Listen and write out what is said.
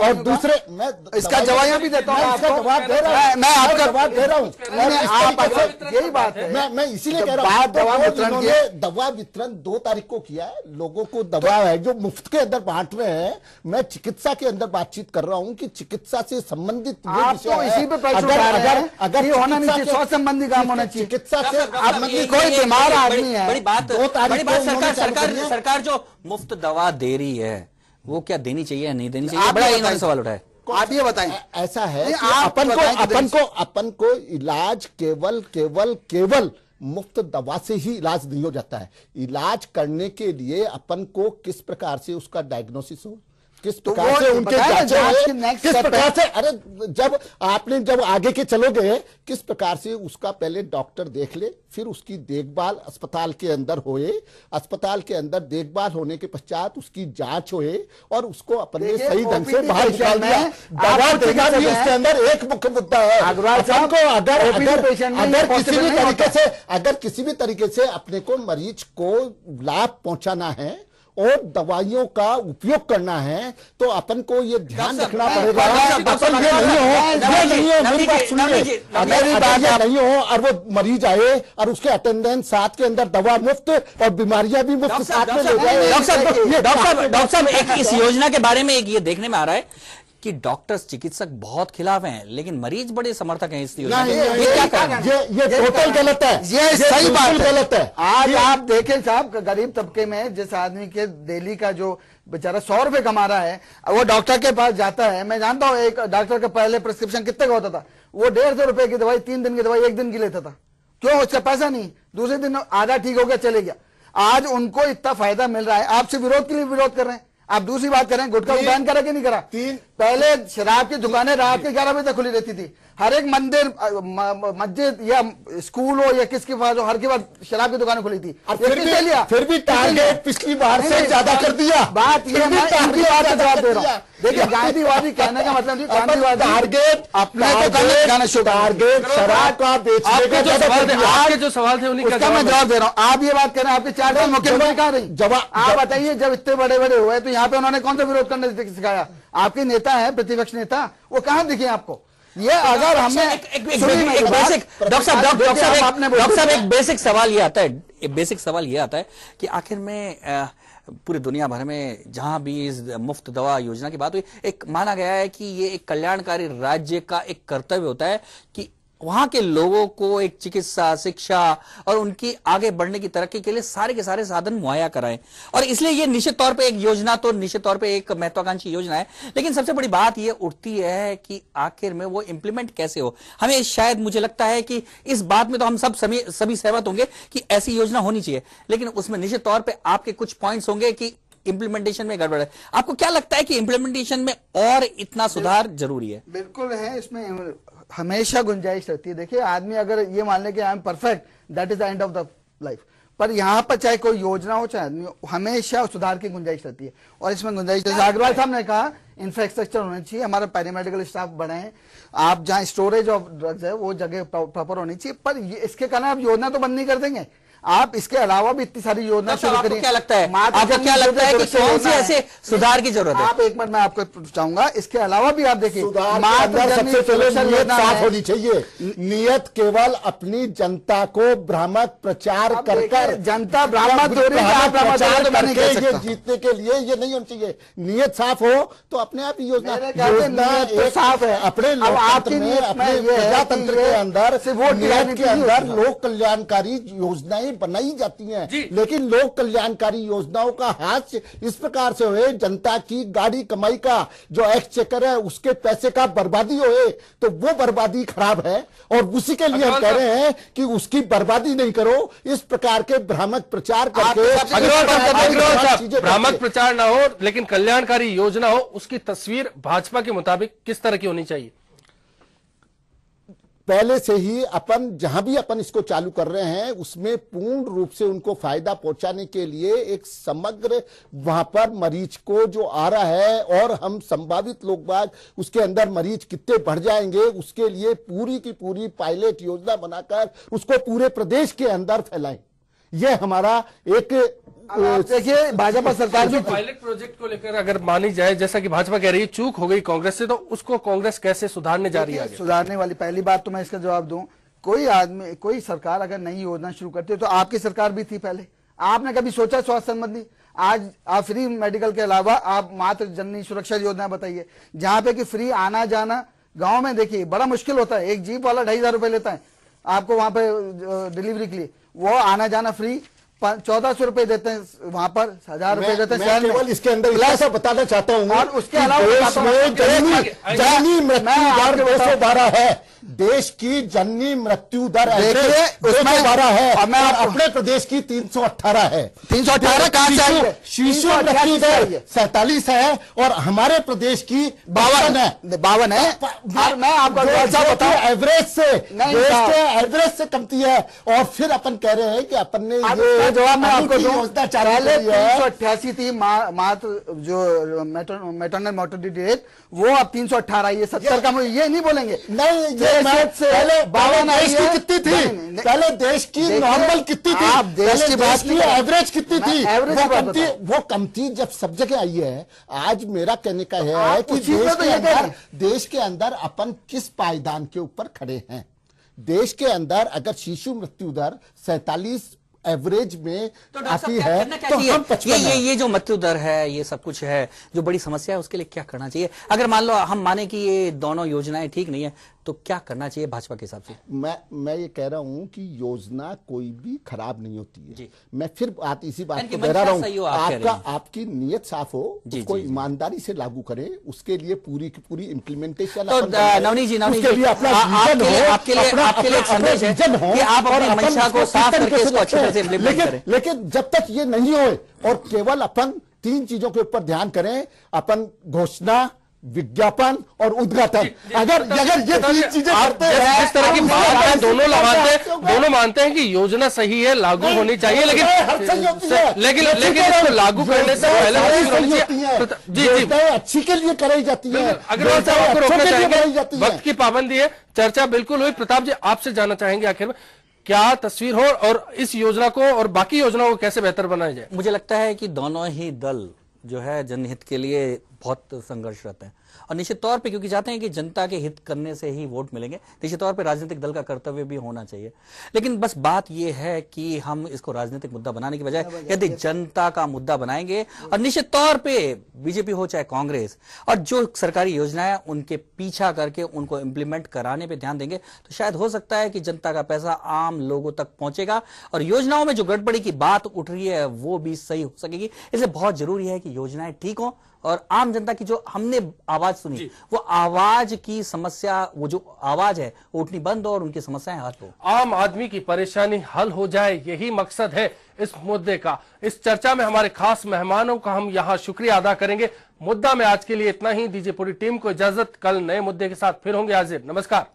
और दूसरे मैं इसका जवाब भी देता हूँ, जवाब दे रहा हूँ, मैं आपका जवाब दे रहा हूँ। यही बात है, मैं इसीलिए कह रहा हूँ दवा वितरण 2 तारीख को किया है, लोगों को दवा है जो मुफ्त के अंदर बांट रहे हैं। मैं चिकित्सा के अंदर बातचीत कर रहा हूँ कि चिकित्सा से संबंधित आप तो इसी पे अगर होना नहीं चाहिए, स्वास्थ्य संबंधी काम होना चाहिए। चिकित्सा से कोई बीमार आदमी है, बड़ी बात सरकार जो मुफ्त दवा दे रही है वो क्या देनी चाहिए या नहीं देनी चाहिए, बड़ा इन्होंने सवाल उठाया। आप ये बताएं। ऐसा है अपन को इलाज केवल मुफ्त दवा से ही इलाज नहीं हो जाता है। इलाज करने के लिए अपन को किस प्रकार से उसका डायग्नोसिस हो, किस प्रकार से उनके किस प्रकार से, अरे जब आगे के चलोगे किस प्रकार से उसका पहले डॉक्टर देख ले, फिर उसकी देखभाल अस्पताल के अंदर होए, अस्पताल के अंदर देखभाल होने के पश्चात उसकी जांच होए और उसको अपने सही ढंग से बाहर निकाल दिया। दवा देना भी उसके अंदर एक मुख्य मुद्दा है। अगर किसी भी तरीके से अपने को मरीज को लाभ पहुंचाना है और दवाइयों का उपयोग करना है तो अपन को ये ध्यान रखना पड़ेगा। अपन ये नहीं हो, मेरी बात सुनिए, अगर ये नहीं हो और वो मरीज आए और उसके अटेंडेंस साथ के अंदर दवा मुफ्त और बीमारियां भी मुफ्त साथ में ले जाए। डॉक्टर साहब एक इस योजना के बारे में एक ये देखने में आ रहा है कि डॉक्टर्स चिकित्सक बहुत खिलाफ हैं लेकिन मरीज बड़े समर्थक हैं इस योजना के। ये टोटल गलत है, ये सही बात गलत है। आज आप देखें साहब, गरीब तबके में जिस आदमी के डेली का जो बेचारा 100 रुपए कमा रहा है वो डॉक्टर के पास जाता है। मैं जानता हूं एक डॉक्टर का पहले प्रिस्क्रिप्शन कितने का होता था, वो 150 रुपए की दवाई 3 दिन की दवाई 1 दिन की लेता था। क्यों? उसका पैसा नहीं, दूसरे दिन आधा ठीक हो गया चले गया। आज उनको इतना फायदा मिल रहा है, आपसे विरोध के लिए विरोध कर रहे हैं। आप दूसरी बात करें, गुटखा बैन करा कि नहीं करा? पहले शराब की दुकानें रात के 11 बजे तक खुली रहती थी। हर एक मंदिर, मस्जिद या स्कूल हो या किसके पास हो, हर के बाद शराब की दुकानें खुली थी। फिर भी टारगेट पिछली बार से ज्यादा कर दिया। बात ये मैं इनकी बात का जवाब दे रहा हूँ। देखिए गांधीवादी कहने का मतलब नहीं, गांधीवादी टारगेट अपने टारगेट शराब का आपके जो सवाल थे उन्हीं का मैं जवाब दे रहा हूँ। आप ये बात कह रहे हैं आपके 4 साल मुख्यमंत्री कहाँ रही? जवाब आप बताइए, जब इतने बड़े बड़े हुए तो यहाँ पे उन्होंने कौन सा विरोध करने सिखाया? आपके नेता है, प्रतिपक्ष नेता, वो कहाँ दिखे आपको? ये अगर हमें डॉक्टर साहब एक बेसिक सवाल ये आता है कि आखिर में पूरी दुनिया भर में जहां भी इस मुफ्त दवा योजना की बात हुई, एक माना गया है कि ये एक कल्याणकारी राज्य का एक कर्तव्य होता है कि वहां के लोगों को एक चिकित्सा, शिक्षा और उनकी आगे बढ़ने की तरक्की के लिए सारे के सारे साधन मुहैया कराएं। और इसलिए ये निश्चित तौर पे एक योजना, तो निश्चित तौर पे एक महत्वाकांक्षी योजना है, लेकिन सबसे बड़ी बात ये उठती है कि आखिर में वो इंप्लीमेंट कैसे हो। हमें शायद मुझे लगता है कि इस बात में तो हम सभी सहमत होंगे कि ऐसी योजना होनी चाहिए, लेकिन उसमें निश्चित तौर पर आपके कुछ पॉइंट्स होंगे कि इंप्लीमेंटेशन में गड़बड़ है। आपको क्या लगता है कि इंप्लीमेंटेशन में और इतना सुधार जरूरी है? बिल्कुल है, इसमें हमेशा गुंजाइश रहती है। देखिए आदमी अगर ये मान ले कि I am perfect, that is the end of the life, पर यहाँ पर चाहे कोई योजना हो चाहे आदमी, हमेशा सुधार की गुंजाइश रहती है। और इसमें गुंजाइश, जैसे अग्रवाल साहब ने कहा, इंफ्रास्ट्रक्चर होना चाहिए, हमारा पैरामेडिकल स्टाफ बढ़ाएं, आप जहाँ स्टोरेज ऑफ ड्रग्स है वो जगह प्रॉपर होनी चाहिए। पर इसके कारण आप योजना तो बंद नहीं कर देंगे, आप इसके अलावा भी इतनी सारी योजना शुरू करिए। क्या लगता है, आपको क्या लगता है कि कौन सी ऐसे सुधार की जरूरत है? आप एक मिनट मैं आपको चाहूंगा, इसके अलावा भी आप देखिए, सबसे पहले नियत साफ होनी चाहिए। नियत केवल अपनी जनता को भ्रामक प्रचार कर जनता भ्रामक ये जीतने के लिए ये नहीं होनी चाहिए। नियत साफ हो तो अपने आप योजना साफ है। अपने लोकतंत्र में, अपने प्रजातंत्र के अंदर नियत के अंदर लोक कल्याणकारी योजनाएं बनाई जाती हैं, लेकिन लोक कल्याणकारी योजनाओं का हाथ इस प्रकार से होए, जनता की गाड़ी कमाई का जो एक्सचेकर है उसके पैसे का बर्बादी होए, तो वो बर्बादी खराब है। और उसी के लिए हम कह रहे हैं कि उसकी बर्बादी नहीं करो, इस प्रकार के भ्रामक प्रचार करके। भ्रामक प्रचार ना हो लेकिन कल्याणकारी योजना हो, उसकी तस्वीर भाजपा के मुताबिक किस तरह की होनी चाहिए? पहले से ही अपन जहां भी अपन इसको चालू कर रहे हैं उसमें पूर्ण रूप से उनको फायदा पहुंचाने के लिए एक समग्र वहां पर मरीज को जो आ रहा है और हम संभावित लोग बाग उसके अंदर मरीज कितने बढ़ जाएंगे उसके लिए पूरी की पूरी पायलट योजना बनाकर उसको पूरे प्रदेश के अंदर फैलाएं। ये हमारा एक देखिए भाजपा सरकार जो भी पायलट प्रोजेक्ट को लेकर अगर मानी जाए, जैसा कि भाजपा कह रही है चूक हो गई कांग्रेस से, तो उसको कांग्रेस कैसे सुधारने जा रही है आगे? सुधारने वाली पहली बात तो मैं इसका जवाब दूं, कोई आदमी कोई सरकार अगर नई योजना शुरू करती है तो आपकी सरकार भी थी पहले, आपने कभी सोचा स्वास्थ्य संबंधी? आज आप फ्री मेडिकल के अलावा आप मातृ जननी सुरक्षा योजना बताइए, जहां पे कि फ्री आना जाना गांव में देखिए बड़ा मुश्किल होता है, एक जीप वाला 2,500 रुपए लेता है आपको वहां पे डिलीवरी के लिए, वो आना जाना फ्री 1,400 रुपए देते हैं, वहां पर 1,000 रुपए देते हैं शहर में। केवल इसके अंदर ऐसा बताना चाहता हूं और उसके अलावा देश में जननी मृत्यु दर 212 है, देश की जननी मृत्यु दर 212 है और मैं अपने प्रदेश की 318 है। 318 कहां से आई है? शिशु मृत्यु दर 47 है और हमारे प्रदेश की 52 है। और मैं आपको बताऊं एवरेज से, देश के एवरेज से कमती है, और फिर अपन कह रहे हैं कि अपन ने ये जवाब मैं आपको दूं, योजना चालू पहले करी है। 388 थी मात्र जो मैटरनल मोर्टेलिटी रेट, वो अब 318 आई है। 70 का ये नहीं बोलेंगे नहीं, पहले 52 देश की कितनी थी? पहले देश की नॉर्मल कितनी थी? आप देश की बात की एवरेज कितनी थी? एवरेज वो कम थी जब सब जगह आई है। आज मेरा कहने का है कि देश के अंदर अपन किस पायदान के ऊपर खड़े हैं। देश के अंदर अगर शिशु मृत्यु दर 47 एवरेज में तो आती है तो हम 55 ये जो मृत्यु दर है, ये सब कुछ है जो बड़ी समस्या है, उसके लिए क्या करना चाहिए? अगर मान लो हम माने कि ये दोनों योजनाएं ठीक नहीं है, तो क्या करना चाहिए भाजपा के हिसाब से? मैं ये कह रहा हूं कि योजना कोई भी खराब नहीं होती है। मैं फिर इसी बात को मंशा दोहरा रहा सही हो, हूं, आपकी नीयत साफ हो, उसको जी। ईमानदारी से लागू करें, उसके लिए पूरी की पूरी इम्प्लीमेंटेशन। तो नवनीत जी आपके लिए एक संदेश है कि आप अपनी मंशा को साफ करके इसको अच्छी तरह से इम्प्लीमेंट करें। लेकिन जब तक ये नहीं हो और केवल अपन 3 चीजों के ऊपर ध्यान करें, अपन घोषणा, विज्ञापन और उद्घाटन, अगर ये 3 चीजें करते हैं, जिस तरह की बात है, दोनों मानते हैं कि योजना सही है, लागू होनी चाहिए, लेकिन इसको लागू करने से पहले जी अच्छी के लिए कराई जाती है। अगर आपको रोकना चाहेंगे, वक्त की पाबंदी है, चर्चा बिल्कुल हुई। प्रताप जी आपसे जानना चाहेंगे आखिर में क्या तस्वीर हो और इस योजना को और बाकी योजनाओं को कैसे बेहतर बनाया जाए? मुझे लगता है कि दोनों ही दल जो है जनहित के लिए बहुत संघर्षरत हैं और निश्चित तौर पे क्योंकि चाहते हैं कि जनता के हित करने से ही वोट मिलेंगे। निश्चित तौर पे राजनीतिक दल का कर्तव्य भी होना चाहिए, लेकिन बस बात यह है कि हम इसको राजनीतिक मुद्दा बनाने की बजाय यदि जनता का मुद्दा बनाएंगे और निश्चित तौर पे बीजेपी हो चाहे कांग्रेस, और जो सरकारी योजनाएं उनके पीछा करके उनको इंप्लीमेंट कराने पर ध्यान देंगे, तो शायद हो सकता है कि जनता का पैसा आम लोगों तक पहुंचेगा और योजनाओं में जो गड़बड़ी की बात उठ रही है वो भी सही हो सकेगी। इसलिए बहुत जरूरी है कि योजनाएं ठीक हो और आम जनता की जो हमने आवाज सुनी, वो आवाज की समस्या, वो जो आवाज है वो उठनी बंद हो और उनकी समस्याएं हल हो, आम आदमी की परेशानी हल हो जाए, यही मकसद है इस मुद्दे का। इस चर्चा में हमारे खास मेहमानों का हम यहाँ शुक्रिया अदा करेंगे। मुद्दा में आज के लिए इतना ही। दीजिए पूरी टीम को इजाजत, कल नए मुद्दे के साथ फिर होंगे हाजिर। नमस्कार।